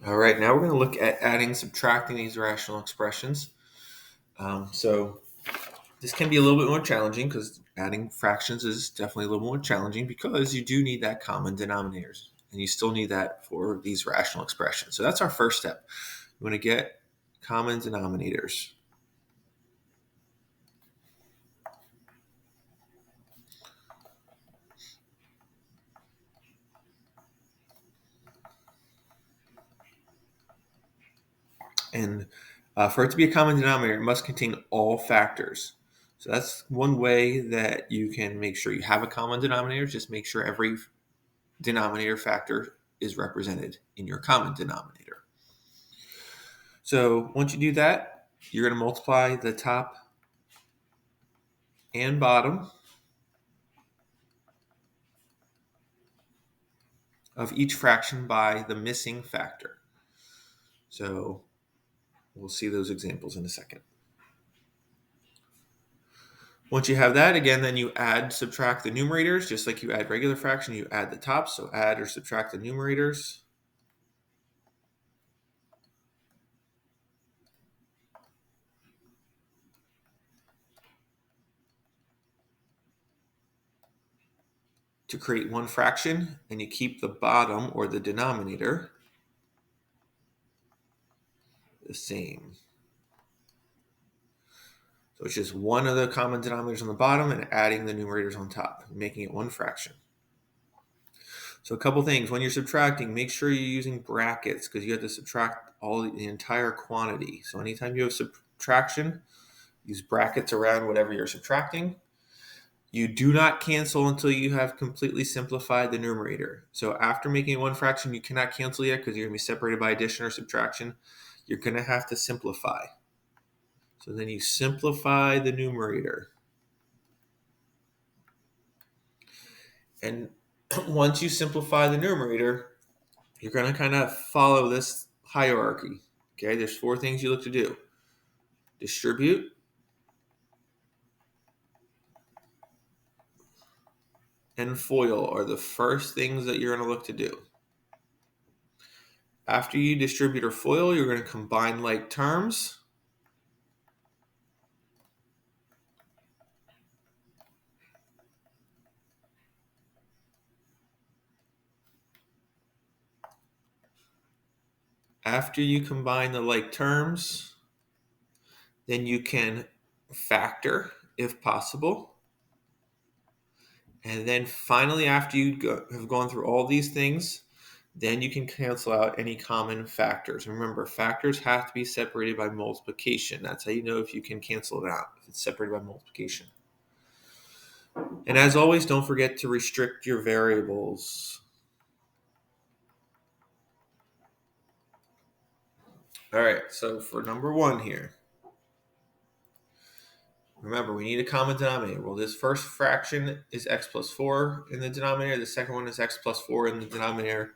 All right, now we're going to look at adding, subtracting these rational expressions. So this can be a little bit more challenging because adding fractions is definitely a little more challenging because you do need that common denominators, and you still need that for these rational expressions. So that's our first step. We want to get common denominators. And for it to be a common denominator, it must contain all factors. So that's one way that you can make sure you have a common denominator. Just make sure every denominator factor is represented in your common denominator. So once you do that, you're going to multiply the top and bottom of each fraction by the missing factor. So we'll see those examples in a second. Once you have that, again, then you subtract the numerators, just like you add regular fraction, you add the tops. So add or subtract the numerators. To create one fraction, and you keep the bottom or the denominator the same. So it's just one of the common denominators on the bottom and adding the numerators on top, making it one fraction. So a couple things. When you're subtracting, make sure you're using brackets because you have to subtract the entire quantity. So anytime you have subtraction, use brackets around whatever you're subtracting. You do not cancel until you have completely simplified the numerator. So after making one fraction, you cannot cancel yet because you're going to be separated by addition or subtraction. You're going to have to simplify. So then you simplify the numerator. And once you simplify the numerator, you're going to kind of follow this hierarchy. Okay, there's four things you look to do. Distribute, and FOIL are the first things that you're going to look to do. After you distribute or FOIL, you're going to combine like terms. After you combine the like terms, then you can factor if possible. And then finally, after you have gone through all these things, then you can cancel out any common factors. Remember, factors have to be separated by multiplication. That's how you know if you can cancel it out, if it's separated by multiplication. And as always, don't forget to restrict your variables. All right, so for number one here, remember, we need a common denominator. Well, this first fraction is x plus 4 in the denominator. The second one is x plus 4 in the denominator.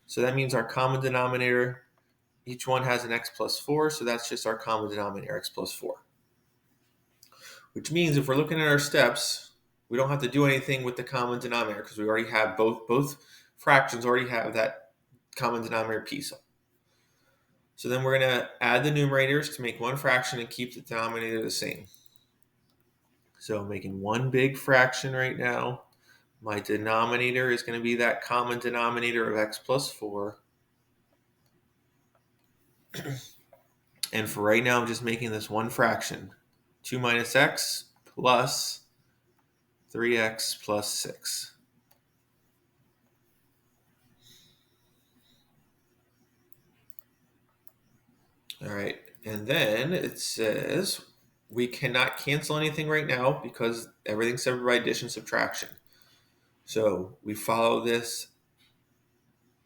So that means our common denominator, each one has an x plus 4, so that's just our common denominator, x plus 4. Which means if we're looking at our steps, we don't have to do anything with the common denominator because we already have both fractions already have that common denominator piece. So then we're going to add the numerators to make one fraction and keep the denominator the same. So making one big fraction right now, my denominator is going to be that common denominator of x plus 4. And for right now, I'm just making this one fraction. 2 minus x plus 3x plus 6. All right, and then it says we cannot cancel anything right now because everything's separated by addition, subtraction. So we follow this.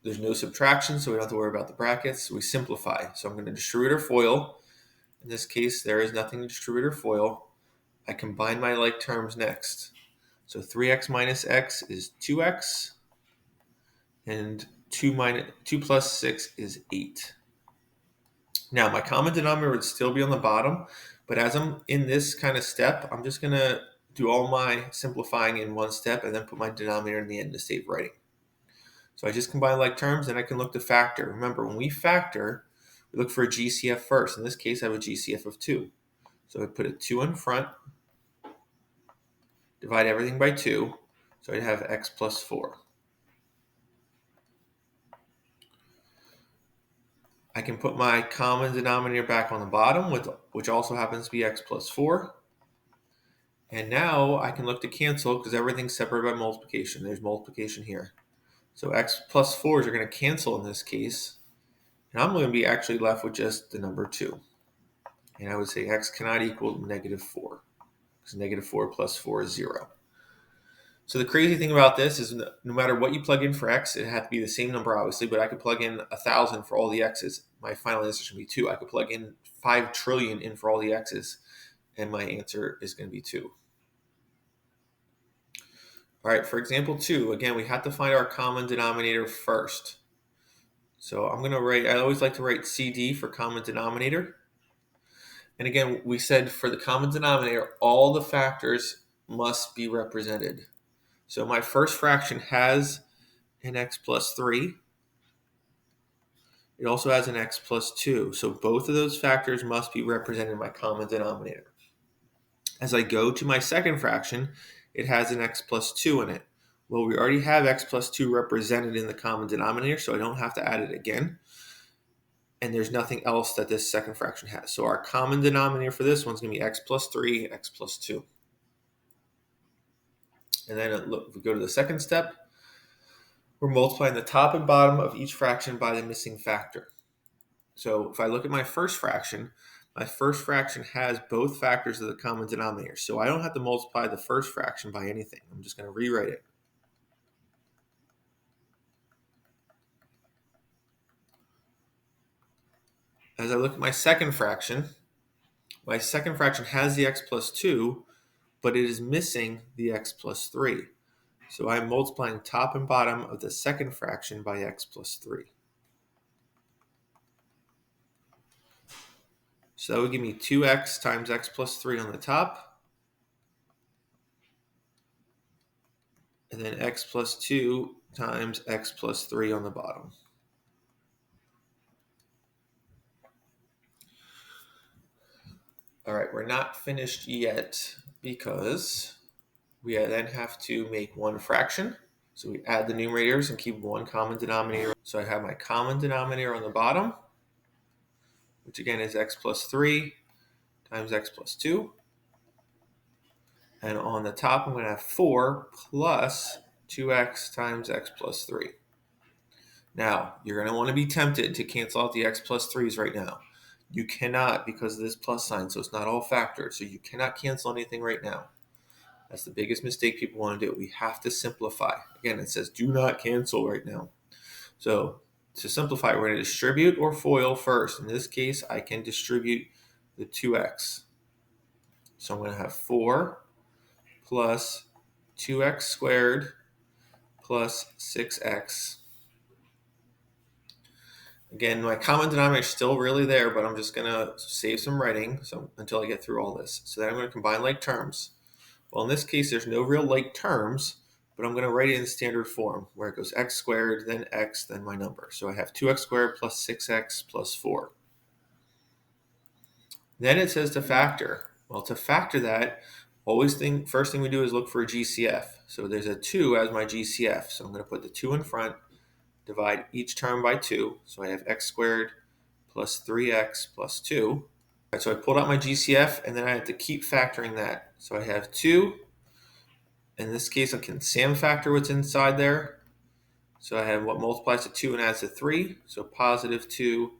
There's no subtraction, so we don't have to worry about the brackets. We simplify. So I'm going to distribute or FOIL. In this case, there is nothing to distribute or FOIL. I combine my like terms next. So 3x minus x is 2x, and 2 plus 6 is 8. Now, my common denominator would still be on the bottom, but as I'm in this kind of step, I'm just going to do all my simplifying in one step and then put my denominator in the end to save writing. So I just combine like terms, and I can look to factor. Remember, when we factor, we look for a GCF first. In this case, I have a GCF of 2. So I put a 2 in front, divide everything by 2, so I'd have x plus 4. I can put my common denominator back on the bottom, which also happens to be x plus 4. And now I can look to cancel because everything's separated by multiplication. There's multiplication here. So x plus 4s are going to cancel in this case. And I'm going to be actually left with just the number 2. And I would say x cannot equal negative 4. Because negative 4 plus 4 is 0. So the crazy thing about this is no matter what you plug in for x, it has to be the same number, obviously, but I could plug in 1,000 for all the x's. My final answer should be 2. I could plug in 5 trillion in for all the x's, and my answer is going to be 2. All right, for example 2, again, we have to find our common denominator first. So I'm going to write, I always like to write CD for common denominator. And again, we said for the common denominator, all the factors must be represented. So my first fraction has an x plus 3. It also has an x plus 2. So both of those factors must be represented in my common denominator. As I go to my second fraction, it has an x plus 2 in it. Well, we already have x plus 2 represented in the common denominator, so I don't have to add it again. And there's nothing else that this second fraction has. So our common denominator for this one's going to be x plus 3, x plus 2. And then if we go to the second step, we're multiplying the top and bottom of each fraction by the missing factor. So if I look at my first fraction has both factors of the common denominator. So I don't have to multiply the first fraction by anything. I'm just going to rewrite it. As I look at my second fraction has the x plus 2, but it is missing the x plus 3. So I'm multiplying top and bottom of the second fraction by x plus 3. So that would give me 2x times x plus 3 on the top, and then x plus 2 times x plus 3 on the bottom. All right, we're not finished yet because we then have to make one fraction. So we add the numerators and keep one common denominator. So I have my common denominator on the bottom, which again is x plus 3 times x plus 2. And on the top, I'm going to have 4 plus 2x times x plus 3. Now, you're going to want to be tempted to cancel out the x plus 3's right now. You cannot because of this plus sign, so it's not all factored. So you cannot cancel anything right now. That's the biggest mistake people want to do. We have to simplify. Again, it says do not cancel right now. So to simplify, we're going to distribute or FOIL first. In this case, I can distribute the 2x. So I'm going to have 4 plus 2x squared plus 6x. Again, my common denominator is still really there, but I'm just going to save some writing until I get through all this. So then I'm going to combine like terms. Well, in this case, there's no real like terms, but I'm going to write it in standard form, where it goes x squared, then x, then my number. So I have 2x squared plus 6x plus 4. Then it says to factor. Well, to factor that, first thing we do is look for a GCF. So there's a 2 as my GCF. So I'm going to put the 2 in front, divide each term by 2. So I have x squared plus 3x plus 2. All right, so I pulled out my GCF, and then I have to keep factoring that. So I have 2. In this case, I can SAM factor what's inside there. So I have what multiplies to 2 and adds to 3. So positive 2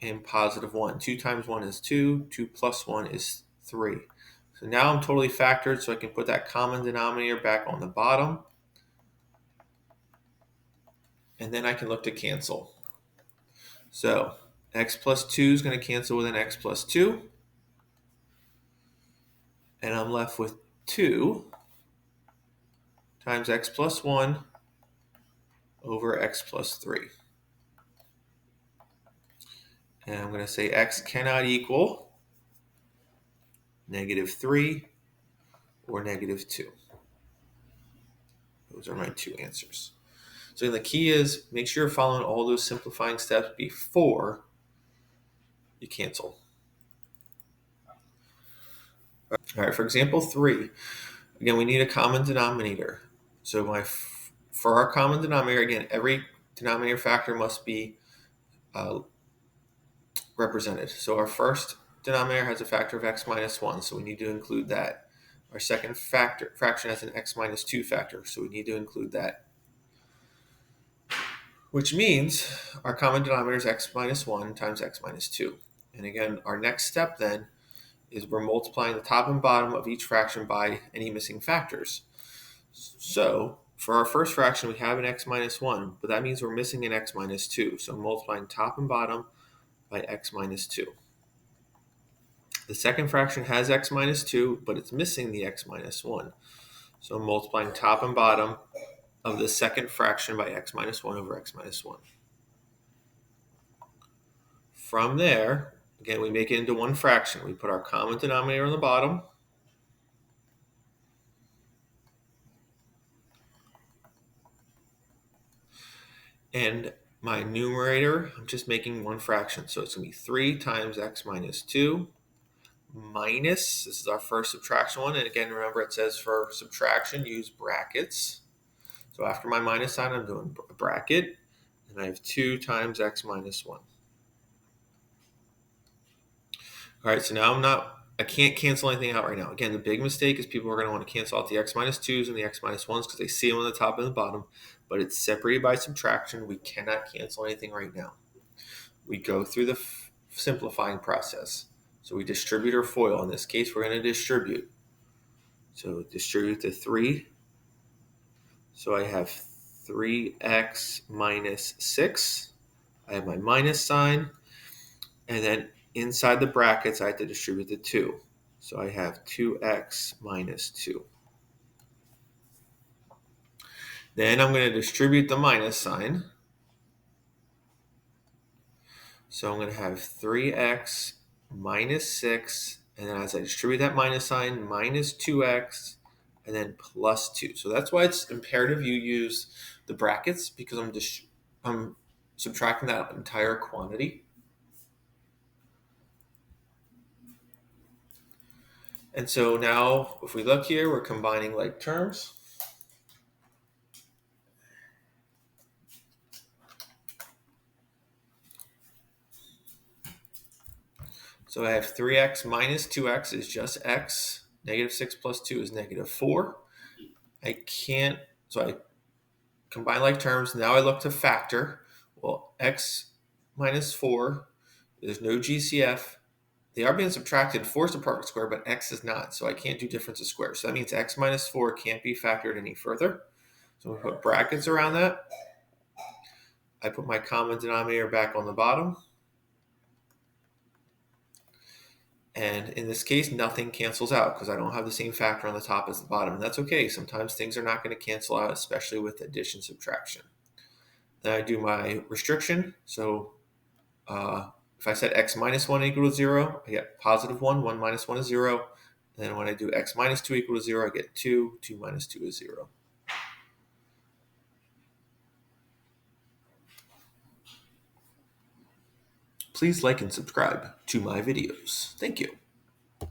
and positive 1. 2 times 1 is 2. 2 plus 1 is 3. So now I'm totally factored, so I can put that common denominator back on the bottom. And then I can look to cancel. So x plus 2 is going to cancel with an x plus 2. And I'm left with 2 times x plus 1 over x plus 3. And I'm going to say x cannot equal negative 3 or negative 2. Those are my two answers. So the key is make sure you're following all those simplifying steps before you cancel. All right, for example 3, again, we need a common denominator. So for our common denominator, again, every denominator factor must be represented. So our first denominator has a factor of x minus 1, so we need to include that. Our second fraction has an x minus 2 factor, so we need to include that. Which means our common denominator is x minus 1 times x minus 2. And again, our next step then is we're multiplying the top and bottom of each fraction by any missing factors. So for our first fraction, we have an x minus 1, but that means we're missing an x minus 2. So I'm multiplying top and bottom by x minus 2. The second fraction has x minus 2, but it's missing the x minus 1. So I'm multiplying top and bottom of the second fraction by x minus 1 over x minus 1. From there, again, we make it into one fraction. We put our common denominator on the bottom. And my numerator, I'm just making one fraction. So it's going to be 3 times x minus 2 minus, this is our first subtraction one. And again, remember it says for subtraction, use brackets. So after my minus sign, I'm doing a bracket. And I have 2 times x minus 1. All right, so now I can't cancel anything out right now. Again, the big mistake is people are going to want to cancel out the x minus 2s and the x minus 1s because they see them on the top and the bottom, but it's separated by subtraction. We cannot cancel anything right now. We go through the simplifying process. So we distribute or FOIL. In this case, we're going to distribute. So distribute to 3. So I have 3x minus 6. I have my minus sign. And then inside the brackets, I have to distribute the 2. So I have 2x minus 2. Then I'm going to distribute the minus sign. So I'm going to have 3x minus 6. And then as I distribute that minus sign, minus 2x, and then plus 2. So that's why it's imperative you use the brackets, because I'm subtracting that entire quantity. And so now, if we look here, we're combining like terms. So I have 3x minus 2x is just x. Negative 6 plus 2 is negative 4. So I combine like terms. Now I look to factor. Well, x minus 4, there's no GCF. They are being subtracted. 4 is a perfect square, but x is not. So I can't do difference of squares. So that means x minus 4 can't be factored any further. So we put brackets around that. I put my common denominator back on the bottom. And in this case, nothing cancels out because I don't have the same factor on the top as the bottom. And that's okay. Sometimes things are not going to cancel out, especially with addition subtraction. Then I do my restriction. So if I set x minus 1 equal to 0, I get positive 1. 1 minus 1 is 0. And then when I do x minus 2 equal to 0, I get 2. 2 minus 2 is 0. Please like and subscribe to my videos. Thank you.